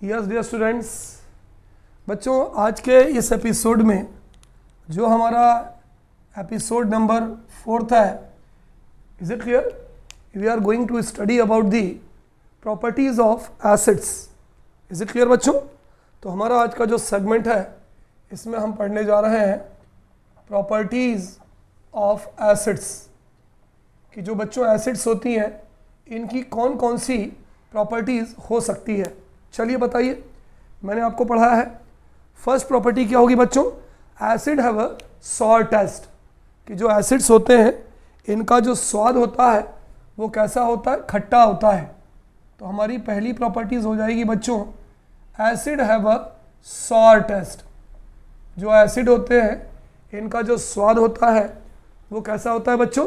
Yes dear students, बच्चों आज के इस एपिसोड में जो हमारा एपिसोड नंबर 4 है, is it clear? We are going to study about the properties of acids. Is it clear बच्चों? तो हमारा आज का जो सेगमेंट है इसमें हम पढ़ने जा रहे हैं प्रॉपर्टीज ऑफ एसिड्स कि जो बच्चों एसिड्स होती हैं इनकी कौन कौन सी प्रॉपर्टीज हो सकती है। चलिए बताइए, मैंने आपको पढ़ाया है। फर्स्ट प्रॉपर्टी क्या होगी बच्चों? Acid have a sour taste, कि जो एसिड्स होते हैं इनका जो स्वाद होता है वो कैसा होता है? खट्टा होता है। तो हमारी पहली प्रॉपर्टीज हो जाएगी बच्चों acid have a sour taste. जो एसिड होते हैं इनका जो स्वाद होता है वो कैसा होता है बच्चों?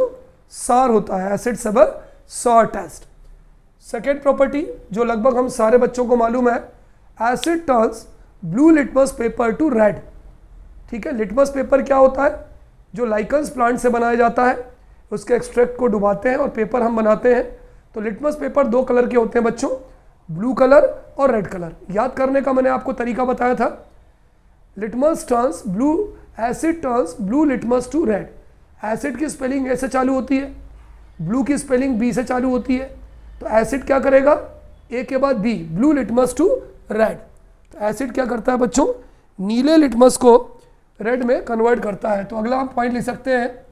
सार होता है। Acids have a sour taste. Second property जो लगभग हम सारे बच्चों को मालूम है, acid turns blue litmus paper to red. ठीक है, लिटमस पेपर क्या होता है? जो लाइकन्स प्लांट से बनाया जाता है, उसके एक्सट्रैक्ट को डुबाते हैं और पेपर हम बनाते हैं। तो लिटमस पेपर दो कलर के होते हैं बच्चों, ब्लू कलर और रेड कलर। याद करने का मैंने आपको तरीका बताया था। Litmus turns blue, acid turns blue litmus to red. Acid की स्पेलिंग ए से चालू होती है, ब्लू की स्पेलिंग बी से चालू होती है। तो एसिड क्या करेगा? ए के बाद B, blue litmus to red. तो एसिड क्या करता है बच्चों? नीले लिटमस को रेड में कन्वर्ट करता है। तो अगला हम पॉइंट लिख सकते हैं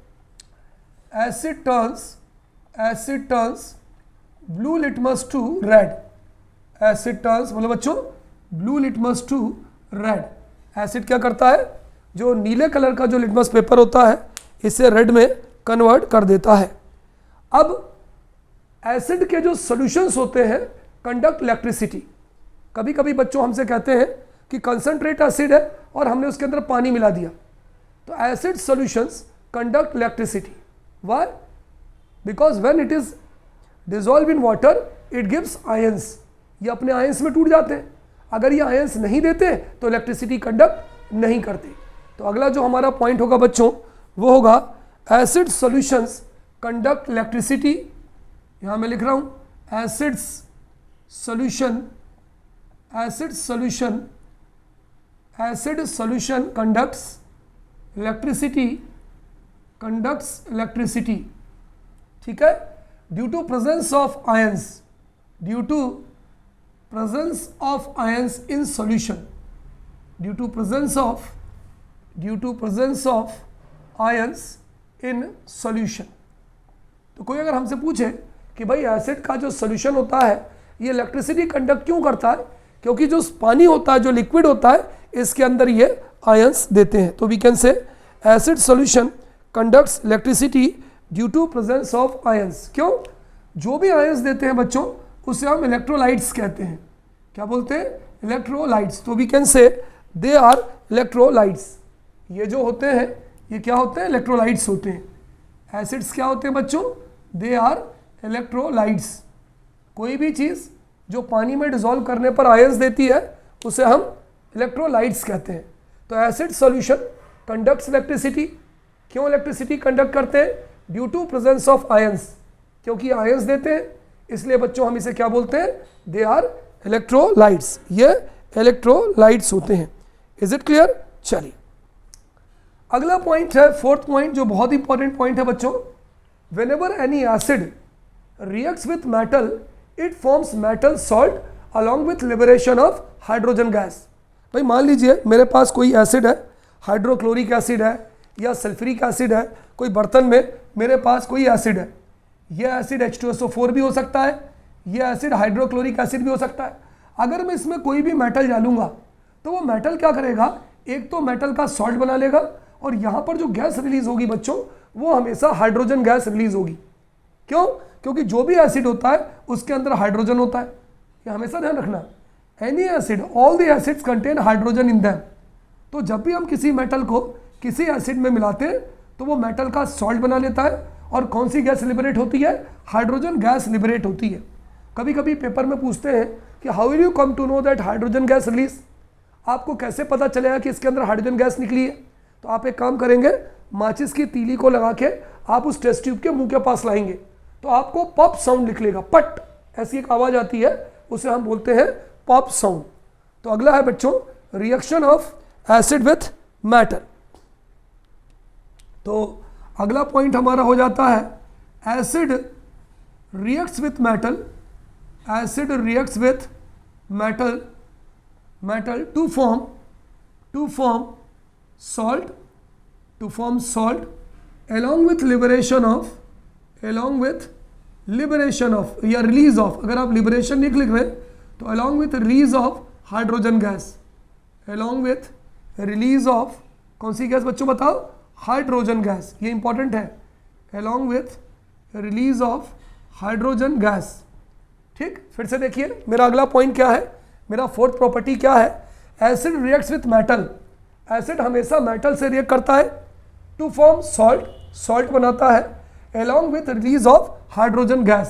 acid turns blue litmus to red. Acid turns बोलो बच्चों blue litmus to red. Acid क्या करता है? जो नीले कलर का जो लिटमस पेपर होता है इसे रेड में कन्वर्ट कर देता है। अब एसिड के जो सॉल्यूशंस होते हैं कंडक्ट इलेक्ट्रिसिटी। कभी कभी बच्चों हमसे कहते हैं कि कंसंट्रेट एसिड है और हमने उसके अंदर पानी मिला दिया। तो acid solutions conduct electricity. Why? Because when it is dissolve in water it gives ions. ये अपने आयंस में टूट जाते हैं। अगर ये आयंस नहीं देते तो इलेक्ट्रिसिटी कंडक्ट नहीं करते। तो अगला जो हमारा पॉइंट होगा बच्चों वो होगा एसिड सॉल्यूशंस कंडक्ट इलेक्ट्रिसिटी। यहाँ मैं लिख रहा हूँ एसिड सॉल्यूशन कंडक्ट्स इलेक्ट्रिसिटी। ठीक है, due to presence of ions, in solution, due to presence of ions in solution. तो कोई अगर हमसे पूछे कि भाई एसिड का जो सॉल्यूशन होता है ये इलेक्ट्रिसिटी कंडक्ट क्यों करता है? क्योंकि जो पानी होता है, जो लिक्विड होता है, इसके अंदर ये आयंस देते हैं। तो we can say acid solution conducts electricity due to presence of ions. क्यों? जो भी आयंस देते हैं बच्चों उसे हम इलेक्ट्रोलाइट्स कहते हैं। क्या बोलते हैं? इलेक्ट्रोलाइट्स। तो वी कैन से दे आर इलेक्ट्रोलाइट्स। ये जो होते हैं ये क्या होते हैं? इलेक्ट्रोलाइट्स होते हैं। एसिड्स क्या होते हैं बच्चों? They are electrolytes. कोई भी चीज़ जो पानी में डिसॉल्व करने पर आयंस देती है उसे हम इलेक्ट्रोलाइट्स कहते हैं। तो एसिड सॉल्यूशन कंडक्ट्स इलेक्ट्रिसिटी। क्यों इलेक्ट्रिसिटी कंडक्ट करते हैं? Due to presence of ions. क्योंकि आयंस देते हैं इसलिए बच्चों हम इसे क्या बोलते हैं? They are electrolytes. ये इलेक्ट्रोलाइट्स होते हैं। Is it clear? चलिए अगला पॉइंट है, फोर्थ पॉइंट, जो बहुत इंपॉर्टेंट पॉइंट है बच्चों। Whenever any acid reacts with metal, it forms metal salt along with liberation of hydrogen gas। भाई मान लीजिए मेरे पास कोई एसिड है, हाइड्रोक्लोरिक एसिड है या सल्फ्यूरिक एसिड है। कोई बर्तन में मेरे पास कोई एसिड है। यह एसिड H2SO4 भी हो सकता है, यह एसिड हाइड्रोक्लोरिक एसिड भी हो सकता है। अगर मैं इसमें कोई भी मेटल डालूंगा तो वो मेटल क्या करेगा? एक तो मेटल का सॉल्ट बना लेगा और यहाँ पर जो गैस रिलीज होगी बच्चों वो हमेशा हाइड्रोजन गैस रिलीज होगी। क्यों? क्योंकि जो भी एसिड होता है उसके अंदर हाइड्रोजन होता है। ये हमेशा ध्यान रखना। Any acid, all the acids contain hydrogen in them. तो जब भी हम किसी मेटल को किसी एसिड में मिलाते हैं तो वो मेटल का सॉल्ट बना लेता है और कौन सी गैस लिबरेट होती है? हाइड्रोजन गैस लिबरेट होती है। कभी कभी पेपर में पूछते हैं कि how will you come to know that hydrogen gas release. आपको कैसे पता चलेगा कि इसके अंदर हाइड्रोजन गैस निकली है? तो आप एक काम करेंगे, माचिस की तीली को लगा के आप उस टेस्ट ट्यूब के मुंह के पास लाएंगे तो आपको पॉप साउंड निकलेगा। पट ऐसी एक आवाज आती है, उसे हम बोलते हैं पॉप साउंड। तो अगला है बच्चों reaction of acid with metal. तो अगला पॉइंट हमारा हो जाता है acid reacts with metal, acid reacts with metal to form salt along with liberation of या रिलीज ऑफ, अगर आप लिबरेशन नहीं लिख रहे तो along with release of hydrogen gas, along with release of कौन सी गैस बच्चों बताओ, हाइड्रोजन गैस, ये इंपॉर्टेंट है, along with release of hydrogen gas. ठीक, फिर से देखिए मेरा अगला पॉइंट क्या है, मेरा फोर्थ प्रॉपर्टी क्या है, acid reacts with metal, acid हमेशा मेटल से रिएक्ट करता है टू फॉर्म सॉल्ट बनाता है along with release of hydrogen gas.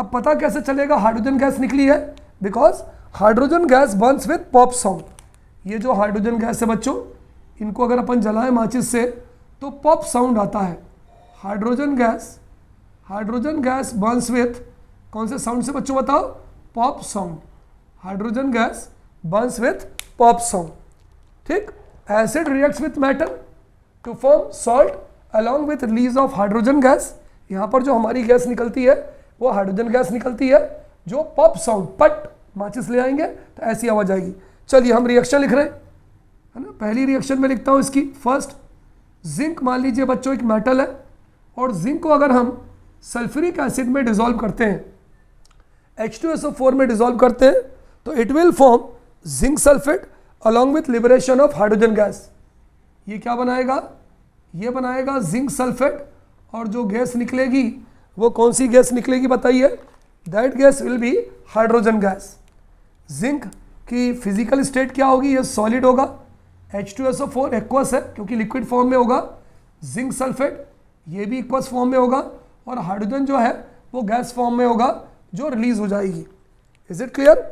अब पता कैसे चलेगा हाइड्रोजन गैस निकली है, because hydrogen gas burns with pop sound. ये जो हाइड्रोजन गैस है बच्चों, इनको अगर अपन जलाएं माचिस से तो पॉप साउंड आता है। हाइड्रोजन गैस बर्न्स विथ कौन से साउंड से बच्चों बताओ, pop sound. Hydrogen gas burns with pop sound. ठीक, acid reacts with metal to form salt along with release of hydrogen gas. यहाँ पर जो हमारी गैस निकलती है वो हाइड्रोजन गैस निकलती है जो पॉप साउंड, पट माचिस ले आएंगे तो ऐसी आवाज आएगी। चलिए हम रिएक्शन लिख रहे हैं, है ना। पहली रिएक्शन में लिखता हूँ इसकी, फर्स्ट जिंक मान लीजिए बच्चों एक मेटल है, और जिंक को अगर हम सल्फ्यूरिक एसिड में डिसॉल्व करते हैं, H2SO4 में डिसॉल्व करते हैं, तो it will form zinc sulphate along with liberation of hydrogen gas. ये क्या बनाएगा, ये बनाएगा जिंक सल्फेट, और जो गैस निकलेगी वो कौन सी गैस निकलेगी बताइए, that gas will be hydrogen gas. Zinc की फिजिकल स्टेट क्या होगी, ये सॉलिड होगा, H2SO4 एक्वस है क्योंकि लिक्विड फॉर्म में होगा, जिंक सल्फेट ये भी एक्वस फॉर्म में होगा, और हाइड्रोजन जो है वो गैस फॉर्म में होगा जो रिलीज हो जाएगी। Is it clear?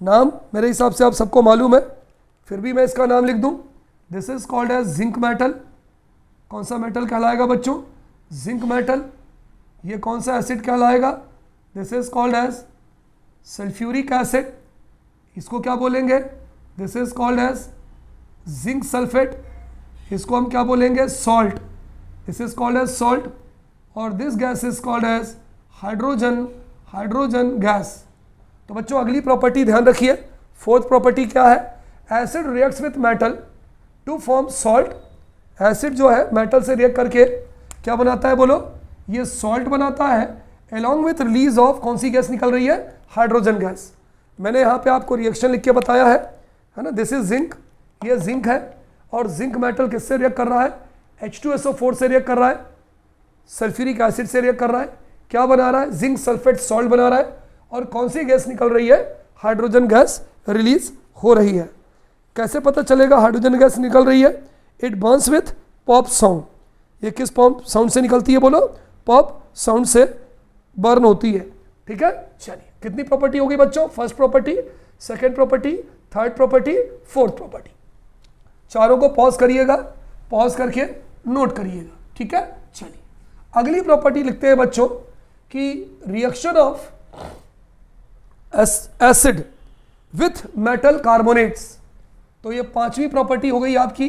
नाम मेरे हिसाब से आप सबको मालूम है, फिर भी मैं इसका नाम लिख दूं, this is called as zinc metal. कौन सा मेटल कहलाएगा बच्चों, जिंक मेटल। ये कौन सा एसिड कहलाएगा, this is called as sulphuric acid. इसको क्या बोलेंगे, this is called as zinc sulphate. इसको हम क्या बोलेंगे, salt, this is called as salt. और this gas is called as hydrogen gas. तो बच्चों अगली प्रॉपर्टी ध्यान रखिए, फोर्थ प्रॉपर्टी क्या है, acid reacts with metal to form salt. Acid जो है मेटल से रिएक्ट करके क्या बनाता है बोलो, ये सॉल्ट बनाता है along with रिलीज ऑफ कौन सी गैस निकल रही है, हाइड्रोजन गैस। मैंने यहाँ पे आपको रिएक्शन लिख के बताया है ना, दिस इज जिंक, ये जिंक है, और जिंक मेटल किससे रिएक्ट कर रहा है, H2SO4 से रिएक्ट कर रहा है, सल्फ्यूरिक एसिड से रिएक्ट कर रहा है, क्या बना रहा है, जिंक सल्फेट सॉल्ट बना रहा है, और कौन सी गैस निकल रही है, हाइड्रोजन गैस रिलीज हो रही है। कैसे पता चलेगा हाइड्रोजन गैस निकल रही है, it Burns with pop sound. ये किस पॉप साउंड से निकलती है बोलो, पॉप साउंड से बर्न होती है। ठीक है, चलिए कितनी प्रॉपर्टी होगी बच्चों, first property, second property, third property, fourth property. चारों को पॉज करिएगा, पॉज करके नोट करिएगा। ठीक है, चलिए अगली प्रॉपर्टी लिखते हैं बच्चों कि reaction of acid with metal carbonates. तो ये पांचवी प्रॉपर्टी हो गई आपकी,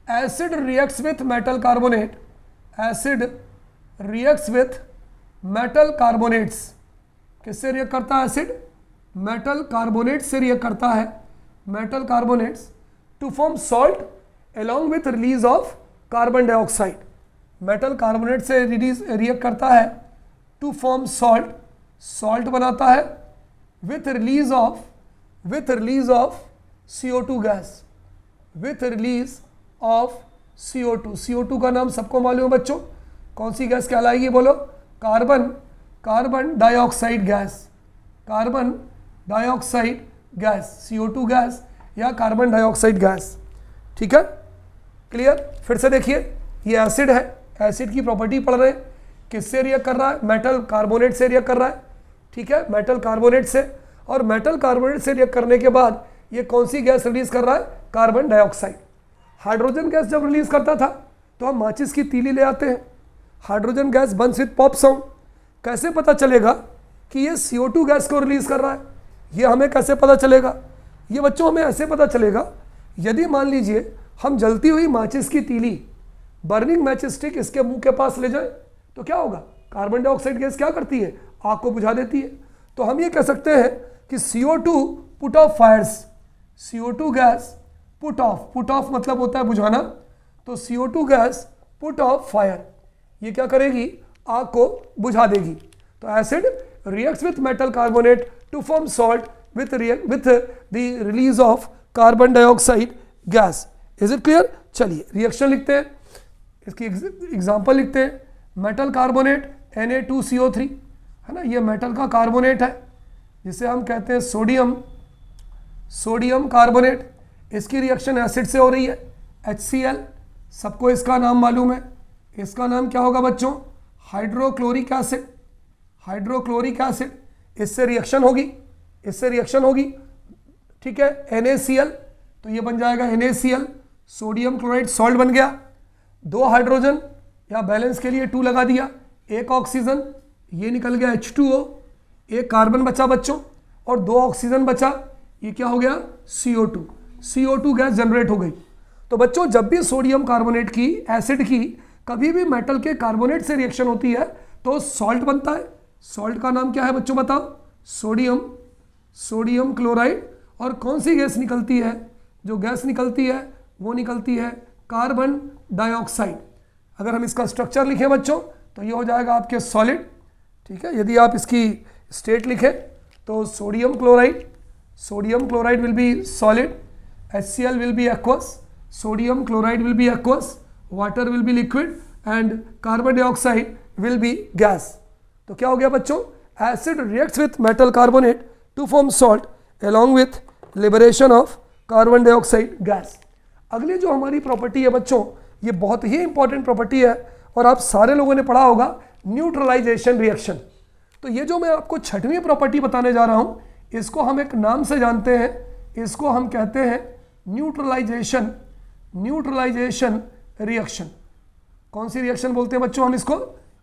acid reacts with metal carbonate. Acid reacts with metal carbonates, किससे रिएक्ट करता है एसिड, मेटल कार्बोनेट से रिएक्ट करता है, metal carbonates to form salt along with release of carbon dioxide. Metal carbonate से रिएक्ट करता है टू फॉर्म सॉल्ट, सॉल्ट बनाता है with release of CO2 gas, with release of CO2। CO2 का नाम सबको मालूम है बच्चों, कौन सी गैस कहलाएगी बोलो, carbon dioxide gas, carbon dioxide gas, CO2 gas या कार्बन डाइऑक्साइड गैस। ठीक है, क्लियर? फिर से देखिए, ये एसिड है, एसिड की प्रॉपर्टी पढ़ रहे हैं, किससे रिएक्ट कर रहा है, मेटल कार्बोनेट से रिएक्ट कर रहा है। ठीक है, मेटल कार्बोनेट से, और मेटल कार्बोनेट से रिएक्ट करने के बाद ये कौन सी गैस रिलीज कर रहा है, कार्बन डाइऑक्साइड। हाइड्रोजन गैस जब रिलीज करता था तो हम माचिस की तीली ले आते हैं, hydrogen gas burns with pop sound. कैसे पता चलेगा कि ये CO2 गैस को रिलीज कर रहा है, ये हमें कैसे पता चलेगा, ये बच्चों हमें ऐसे पता चलेगा, यदि मान लीजिए हम जलती हुई माचिस की तीली, बर्निंग मैचिस स्टिक इसके मुंह के पास ले जाए तो क्या होगा, कार्बन डाइऑक्साइड गैस क्या करती है, आग को बुझा देती है। तो हम ये कह सकते हैं कि CO2 put off fires, CO2 gas put off मतलब होता है बुझाना, तो CO2 gas put of fire ये क्या करेगी, आग को बुझा देगी। तो acid reacts with metal carbonate to form salt with the release of carbon dioxide gas. Is it clear? चलिए रिएक्शन लिखते हैं, इसकी एग्जांपल लिखते हैं। मेटल कार्बोनेट Na2CO3 है ना, ये मेटल का कार्बोनेट है जिसे हम कहते हैं सोडियम कार्बोनेट। इसकी रिएक्शन एसिड से हो रही है, HCl, सबको इसका नाम मालूम है। इसका नाम क्या होगा बच्चों, हाइड्रोक्लोरिक एसिड। हाइड्रोक्लोरिक एसिड, इससे रिएक्शन होगी, ठीक है, NaCl, तो ये बन जाएगा NaCl, सोडियम क्लोराइड सॉल्ट बन गया। 2 हाइड्रोजन या बैलेंस के लिए 2 लगा दिया, 1 ऑक्सीजन, ये निकल गया H2O, 1 कार्बन बचा बच्चों और 2 ऑक्सीजन बचा, ये क्या हो गया, CO2 गैस जनरेट हो गई। तो बच्चों जब भी सोडियम कार्बोनेट की, एसिड की कभी भी मेटल के कार्बोनेट से रिएक्शन होती है तो सॉल्ट बनता है। सॉल्ट का नाम क्या है बच्चों बताओ, सोडियम क्लोराइड। और कौन सी गैस निकलती है, जो गैस निकलती है वो निकलती है कार्बन डाइऑक्साइड। अगर हम इसका स्ट्रक्चर लिखें बच्चों तो ये हो जाएगा आपके सॉलिड, ठीक है। यदि आप इसकी स्टेट लिखें तो sodium chloride will be solid, HCl will be aqueous, sodium chloride will be aqueous, water will be liquid and carbon dioxide will be gas। तो क्या हो गया बच्चों, acid reacts with metal carbonate to form salt along with liberation of carbon dioxide gas। अगली जो हमारी property है बच्चों, ये बहुत ही इंपॉर्टेंट प्रॉपर्टी है और आप सारे लोगों ने पढ़ा होगा, न्यूट्रलाइजेशन रिएक्शन। तो ये जो मैं आपको 6वीं प्रॉपर्टी बताने जा रहा हूँ, इसको हम एक नाम से जानते हैं, इसको हम कहते हैं न्यूट्रलाइजेशन रिएक्शन। कौन सी रिएक्शन बोलते हैं बच्चों हम इसको,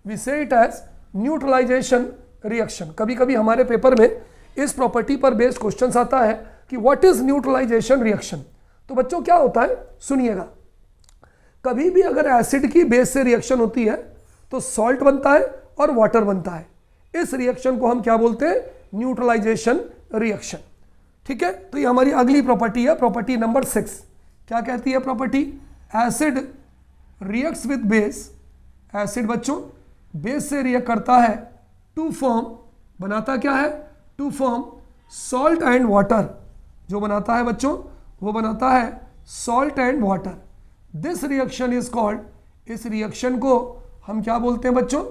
we say it as neutralisation reaction. कभी कभी हमारे पेपर में इस प्रॉपर्टी पर बेस्ड क्वेश्चंस आता है कि व्हाट इज न्यूट्रलाइजेशन रिएक्शन। तो बच्चों क्या होता है सुनिएगा, कभी भी अगर एसिड की बेस से रिएक्शन होती है तो सॉल्ट बनता है और वाटर बनता है। इस रिएक्शन को हम क्या बोलते हैं, न्यूट्रलाइजेशन रिएक्शन, ठीक है। तो ये हमारी अगली प्रॉपर्टी है, प्रॉपर्टी नंबर 6। क्या कहती है property, acid reacts with base. Acid बच्चों बेस से रिएक्ट करता है टू फॉर्म, बनाता क्या है, to form salt and water. जो बनाता है बच्चों वो बनाता है salt and water. This reaction is called, इस रिएक्शन को हम क्या बोलते हैं बच्चों,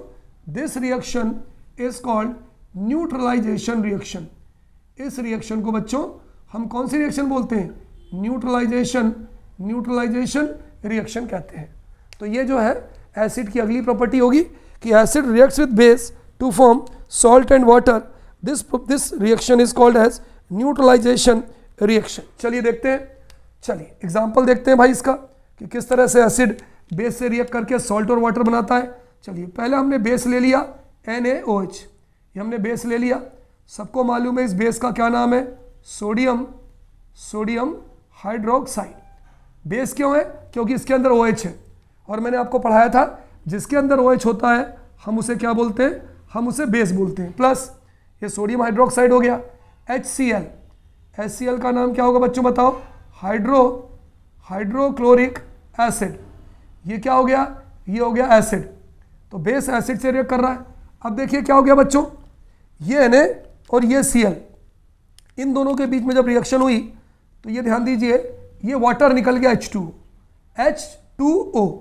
this reaction is called neutralisation reaction. इस रिएक्शन को बच्चों हम कौन सी रिएक्शन बोलते हैं, न्यूट्रलाइजेशन रिएक्शन कहते हैं। तो ये जो है एसिड की अगली प्रॉपर्टी होगी कि acid reacts with base to form salt and water. This reaction is called as neutralisation reaction. चलिए देखते हैं, चलिए एग्जांपल देखते हैं भाई इसका कि किस तरह से एसिड बेस से रिएक्ट करके सॉल्ट और वाटर बनाता है। चलिए पहले हमने बेस ले लिया NaOH, ये हमने बेस ले लिया। सबको मालूम है इस बेस का क्या नाम है, सोडियम हाइड्रोक्साइड। बेस क्यों है, क्योंकि इसके अंदर OH है और मैंने आपको पढ़ाया था जिसके अंदर OH होता है हम उसे क्या बोलते हैं, हम उसे बेस बोलते हैं। प्लस ये सोडियम हाइड्रोक्साइड हो गया, HCl का नाम क्या होगा बच्चों बताओ, हाइड्रोक्लोरिक एसिड। ये क्या हो गया, ये हो गया एसिड। तो बेस एसिड से रिएक्ट कर रहा है। अब देखिए क्या हो गया बच्चों, ये Na और ये Cl, इन दोनों के बीच में जब रिएक्शन हुई तो ये ध्यान दीजिए, ये वाटर निकल गया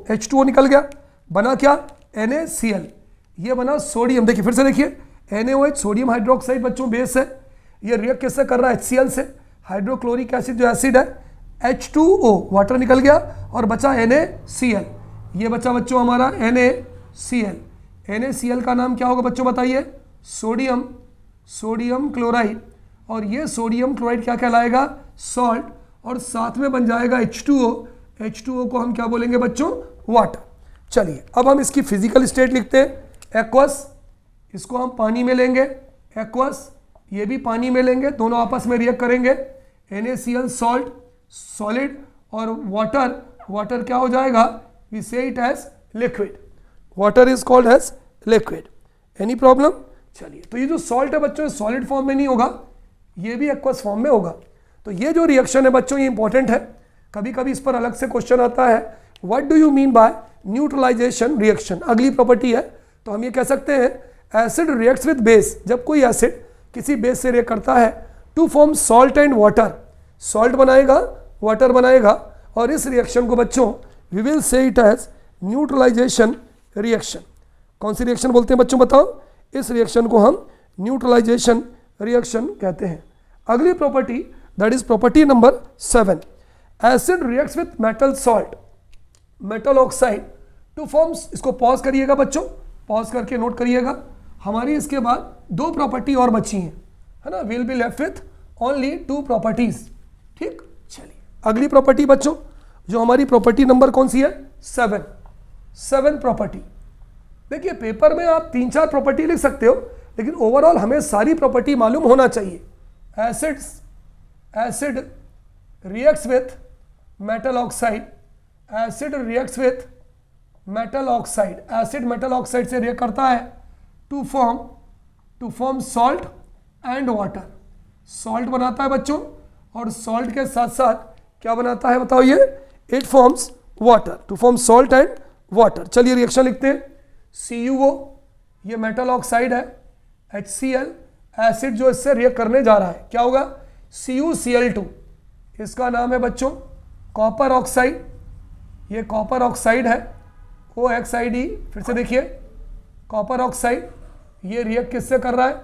H2O निकल गया, बना क्या NaCl, ये बना सोडियम। देखिए फिर से देखिए, NaOH सोडियम हाइड्रोक्साइड बच्चों बेस है, ये रिएक्ट किससे कर रहा है, HCl से। हाइड्रोक्लोरिक एसिड जो एसिड है, H2O वाटर निकल गया और बचा NaCl, ये बचा बच्चों हमारा NaCl। NaCl का नाम क्या होगा बच्चों बताइए, सोडियम क्लोराइड। और ये सोडियम क्लोराइड क्या कहलाएगा, सॉल्ट, और साथ में बन जाएगा H2O को हम क्या बोलेंगे बच्चों, वाटर। चलिए अब हम इसकी फिजिकल स्टेट लिखते हैं, एक्वस, इसको हम पानी में लेंगे, एक्वस, ये भी पानी में लेंगे, दोनों आपस में रिएक्ट करेंगे। NaCl सॉल्ट सॉलिड, और वाटर क्या हो जाएगा, we say it as liquid, water is called as liquid. Any problem? चलिए, तो ये जो सॉल्ट है बच्चों सॉलिड फॉर्म में नहीं होगा, ये भी एक्वस फॉर्म में होगा। तो ये जो रिएक्शन है बच्चों ये इंपॉर्टेंट है, कभी कभी इस पर अलग से क्वेश्चन आता है, what do you mean by neutralisation reaction. अगली प्रॉपर्टी है, तो हम ये कह सकते हैं एसिड रिएक्ट्स विद बेस, जब कोई एसिड किसी बेस से रिएक्ट करता है to form salt and water, salt बनाएगा वाटर बनाएगा, और इस रिएक्शन को बच्चों we will say it as neutralisation reaction. कौन सी रिएक्शन बोलते हैं बच्चों बताओ? इस रिएक्शन को हम न्यूट्रलाइजेशन रिएक्शन कहते हैं। अगली property that is property number 7, acid reacts with metal salt, metal oxide two forms. इसको पॉज करिएगा बच्चों, पॉज करके नोट करिएगा। हमारी इसके बाद 2 प्रॉपर्टी और बची हैं, है ना, will be left with only 2 properties. ठीक, चलिए अगली प्रॉपर्टी बच्चों, जो हमारी प्रॉपर्टी नंबर कौन सी है, 7 प्रॉपर्टी। देखिए पेपर में आप 3-4 प्रॉपर्टी लिख सकते हो, लेकिन ओवरऑल हमें सारी प्रॉपर्टी मालूम होना चाहिए। Acid reacts with metal oxide, acid reacts with metal oxide, acid metal oxide से रिएक्ट करता है to form salt and water, salt बनाता है बच्चों, और सॉल्ट के साथ साथ क्या बनाता है बताओ, ये it forms water, to form salt and water. चलिए रिएक्शन लिखते हैं। CuO ये मेटल ऑक्साइड है, HCl एसिड जो इससे रिएक्ट करने जा रहा है, क्या होगा, CuCl2, इसका नाम है बच्चों कॉपर ऑक्साइड, ये कॉपर ऑक्साइड है, OXID, फिर से देखिए कॉपर ऑक्साइड, ये रिएक्ट किससे कर रहा है,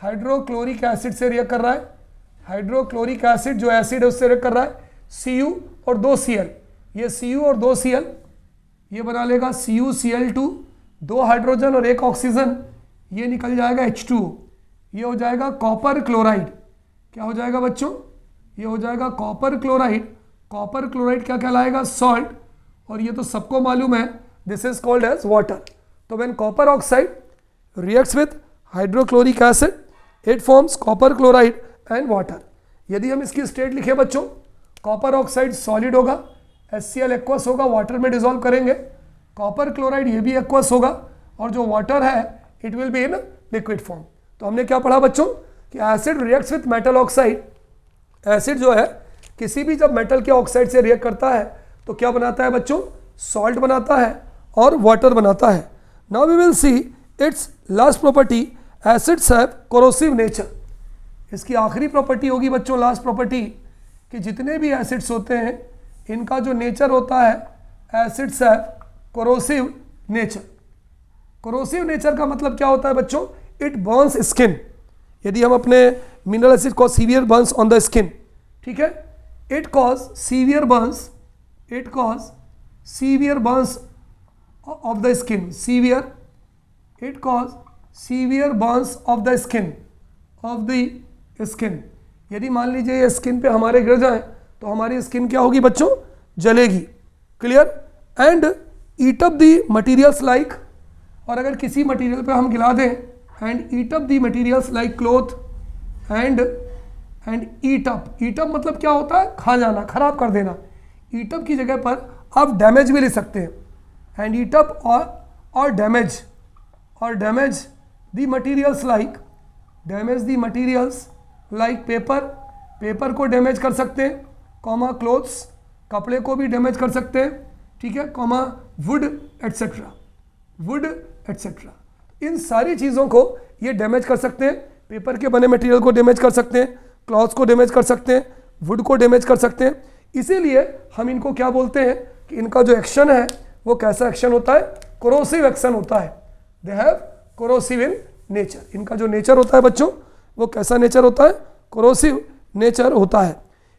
हाइड्रोक्लोरिक एसिड से रिएक्ट कर रहा है, हाइड्रोक्लोरिक एसिड जो एसिड है उससे रिएक्ट कर रहा है, Cu और 2 Cl, ये Cu और 2 Cl ये बना लेगा CuCl2, 2 हाइड्रोजन और 1 ऑक्सीजन, ये निकल जाएगा H2O, ये हो जाएगा कॉपर क्लोराइड। क्या हो जाएगा बच्चों, ये हो जाएगा कॉपर क्लोराइड। कॉपर क्लोराइड क्या कहलाएगा, सॉल्ट, और ये तो सबको मालूम है this is called as water. तो when copper oxide reacts with hydrochloric acid it forms copper chloride and water. यदि हम इसकी स्टेट लिखे बच्चों, कॉपर ऑक्साइड सॉलिड होगा, HCl एक्वस होगा, वाटर में डिसॉल्व करेंगे, कॉपर क्लोराइड ये भी एक्वस होगा, और जो वाटर है it will be in liquid form. तो हमने क्या पढ़ा बच्चों कि acid reacts with metal oxide, acid जो है किसी भी जब मेटल के ऑक्साइड से रिएक्ट करता है तो क्या बनाता है बच्चों, सॉल्ट बनाता है और वाटर बनाता है। Now we will see its last property, acids have corrosive nature. इसकी आखिरी प्रॉपर्टी होगी बच्चों, लास्ट प्रॉपर्टी, कि जितने भी एसिड्स होते हैं इनका जो नेचर होता है, acids have corrosive nature. Corrosive nature का मतलब क्या होता है बच्चों, इट बर्न्स स्किन। यदि हम अपने मिनरल एसिड को severe Burns on the skin, ठीक है, it cause severe Burns, it cause severe Burns of the skin, severe, it cause severe Burns of the skin, of the skin. यदि मान लीजिए ये स्किन पे हमारे गिर जाए तो हमारी स्किन क्या होगी बच्चों, जलेगी। Clear? And eat up the materials like, और अगर किसी मटीरियल पे हम गिला दें, and eat up the materials like cloth and eat up. Eat up मतलब क्या होता है, खा जाना, खराब कर देना। ईट अप की जगह पर आप डैमेज भी ले सकते हैं, एंड ईट अप और डैमेज, और डैमेज दी मटीरियल्स लाइक, डैमेज दी मटीरियल्स लाइक पेपर, पेपर को डैमेज कर सकते हैं, कॉमा क्लोथ्स, कपड़े को भी डैमेज कर सकते हैं, ठीक है, comma wood etcetera, wood etcetera. इन सारी चीज़ों को ये डैमेज कर सकते हैं, पेपर के बने मटेरियल को डैमेज कर सकते हैं, क्लॉथ्स को डैमेज कर सकते हैं, वुड को डैमेज कर सकते हैं। इसीलिए हम इनको क्या बोलते हैं कि इनका जो एक्शन है वो कैसा एक्शन होता है, कोरोसिव एक्शन होता है। They have corrosive in nature. इनका जो नेचर होता है बच्चों वो कैसा नेचर होता है, कोरोसिव नेचर होता है।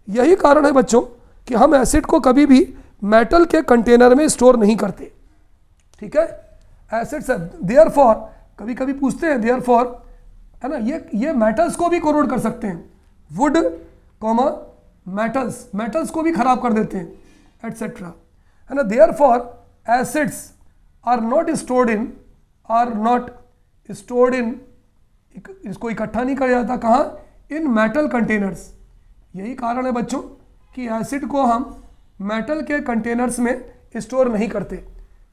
यही कारण है बच्चों कि हम एसिड को कभी भी मेटल के कंटेनर में स्टोर नहीं करते, ठीक है। एसिड्स देयरफॉर, कभी कभी पूछते हैं देयरफॉर, है ना, ये मेटल्स को भी कोरोड कर सकते हैं, वुड कॉमा मेटल्स, मेटल्स को भी खराब कर देते हैं एटसेट्रा, है ना। Therefore acids are not stored in, are not stored in, इसको इकट्ठा नहीं किया जाता, कहाँ, इन मेटल कंटेनर्स। यही कारण है बच्चों कि एसिड को हम मेटल के कंटेनर्स में स्टोर नहीं करते।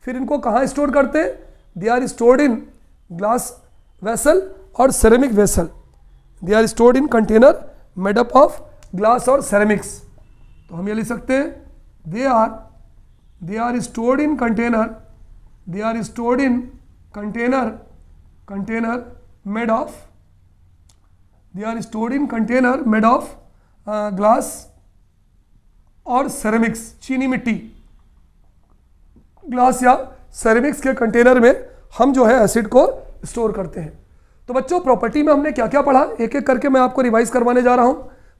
फिर इनको कहाँ स्टोर करते हैं? They are stored in glass vessel और ceramic vessel. They are stored in container made up of glass और सेरेमिक्स। तो हम ये लिख सकते हैं they are stored in container, they are stored in container made of, they are stored in container made of glass और ceramics, चीनी मिट्टी, ग्लास या सेरेमिक्स के कंटेनर में हम जो है एसिड को स्टोर करते हैं। तो बच्चों प्रॉपर्टी में हमने क्या क्या पढ़ा, एक एक करके मैं आपको रिवाइज करवाने जा रहा हूं।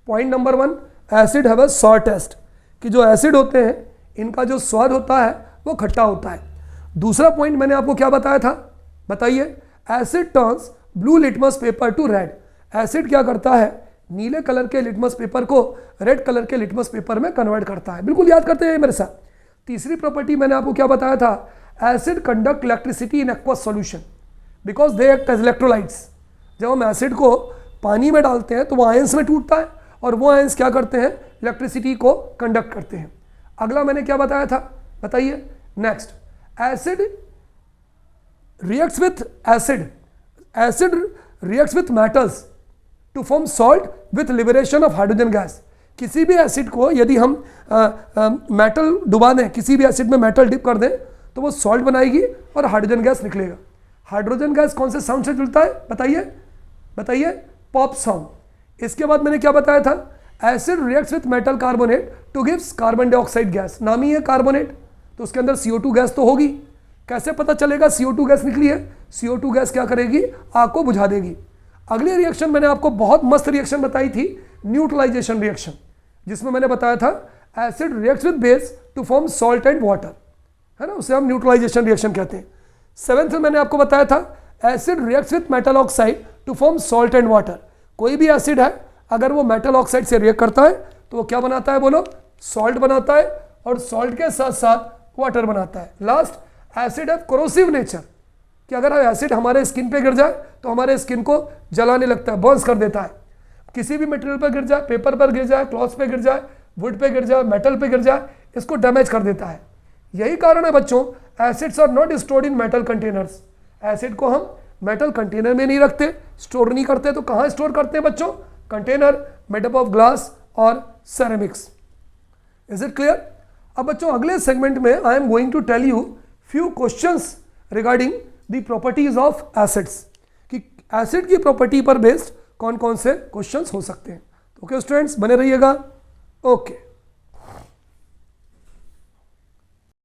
Point number 1, acid have a sour taste, कि जो एसिड होते हैं इनका जो स्वाद होता है वो खट्टा होता है। दूसरा पॉइंट मैंने आपको क्या बताया था, बताइए, acid turns blue litmus paper to red. Acid क्या करता है, नीले कलर के लिटमस पेपर को रेड कलर के लिटमस पेपर में कन्वर्ट करता है। बिल्कुल याद करते हैं मेरे साथ। तीसरी प्रॉपर्टी मैंने आपको क्या बताया था, acid conduct electricity in aqueous solution because they act as electrolytes. जब हम एसिड को पानी में डालते हैं तो वो आयंस में टूटता है और वो आयंस क्या करते हैं, इलेक्ट्रिसिटी को कंडक्ट करते हैं। अगला मैंने क्या बताया था, बताइए। Next, acid reacts with acid reacts with metals to form salt with liberation of hydrogen gas. किसी भी एसिड को यदि हम मेटल डुबा दें, किसी भी एसिड में मेटल डिप कर दें तो वो सॉल्ट बनाएगी और हाइड्रोजन गैस निकलेगा। हाइड्रोजन गैस कौन से साउंड से जुड़ता है, बताइए, पॉप साउंड। इसके बाद मैंने क्या बताया था, acid reacts with metal carbonate two gives carbon dioxide gas. नाम ही है कार्बोनेट, तो उसके अंदर CO2 गैस तो होगी। कैसे पता चलेगा CO2 गैस निकली है? CO2 गैस क्या करेगी, आग को बुझा देगी। अगली रिएक्शन मैंने आपको बहुत मस्त रिएक्शन बताई थी, न्यूट्रलाइजेशन रिएक्शन, जिसमें मैंने बताया था acid reacts with base to form salt and water, है ना, उसे हम न्यूट्रलाइजेशन रिएक्शन कहते हैं। 7th में मैंने आपको बताया था acid reacts with metal oxide to form salt and water. कोई भी एसिड है अगर वो मेटल ऑक्साइड से रिएक्ट करता है तो वो क्या बनाता है, बोलो, सॉल्ट बनाता है और सॉल्ट के साथ साथ वाटर बनाता है। लास्ट, एसिड है कोरोसिव नेचर, कि अगर एसिड हमारे स्किन पे गिर जाए तो हमारे स्किन को जलाने लगता है, बर्न्स कर देता है। किसी भी मटेरियल पर गिर जाए, पेपर पर गिर जाए, क्लॉथ पे गिर जाए, वुड पे गिर जाए, मेटल पे गिर जाए, इसको डैमेज कर देता है। यही कारण है बच्चों, acids are not stored in metal containers. Acid को हम मेटल कंटेनर में नहीं रखते, स्टोर नहीं करते, तो कहाँ स्टोर करते हैं बच्चों, container made up of glass और सेरेमिक्स। Is it clear? अब बच्चों अगले सेगमेंट में I am going to tell you few questions regarding the properties of acids, कि एसिड की प्रॉपर्टी पर बेस्ड कौन कौन से क्वेश्चंस हो सकते हैं। ओके स्टूडेंट्स, बने रहिएगा। ओके।